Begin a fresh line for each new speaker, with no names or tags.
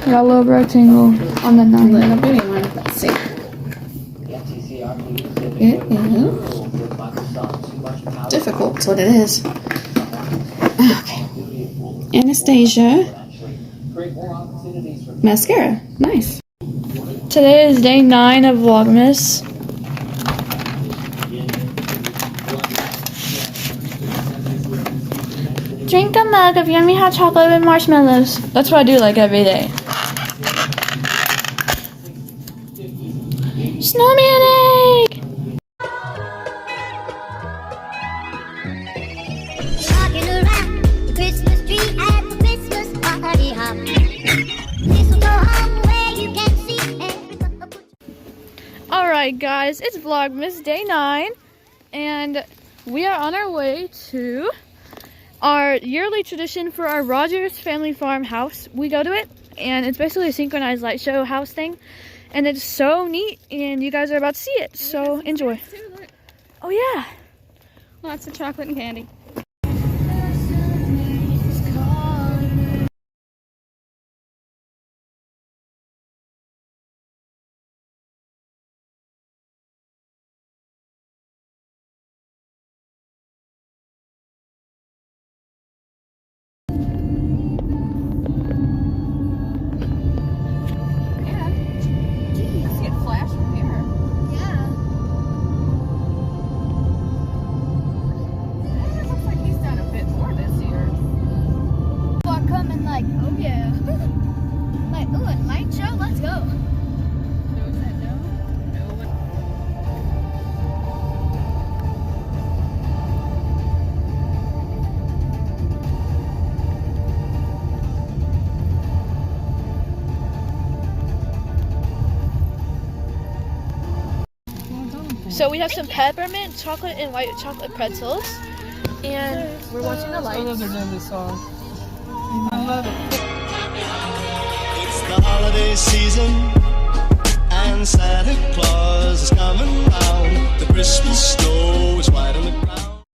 Got a little rectangle on the 9.
Little bitty one. Let's see. It is difficult. That's what it is. Okay. Anastasia mascara. Nice.
Today is day 9 of Vlogmas. Drink a mug of yummy hot chocolate with marshmallows. That's what I do like every day. Snowman egg!
Rocking around the Christmas tree at the Christmas party hop. This will go home where you can see every couple.
Alright guys, it's Vlogmas day 9 and we are on our way to our yearly tradition for our Rogers Family Farm house. We go to it and it's basically a synchronized light show house thing and it's so neat and you guys are about to see it, so enjoy. Oh yeah!
Lots of chocolate and candy.
So we have some peppermint, chocolate, and white chocolate pretzels, and we're watching the lights.
I love this song. I love it.
It's the holiday season, and Santa Claus is coming round. The Christmas snow is white on the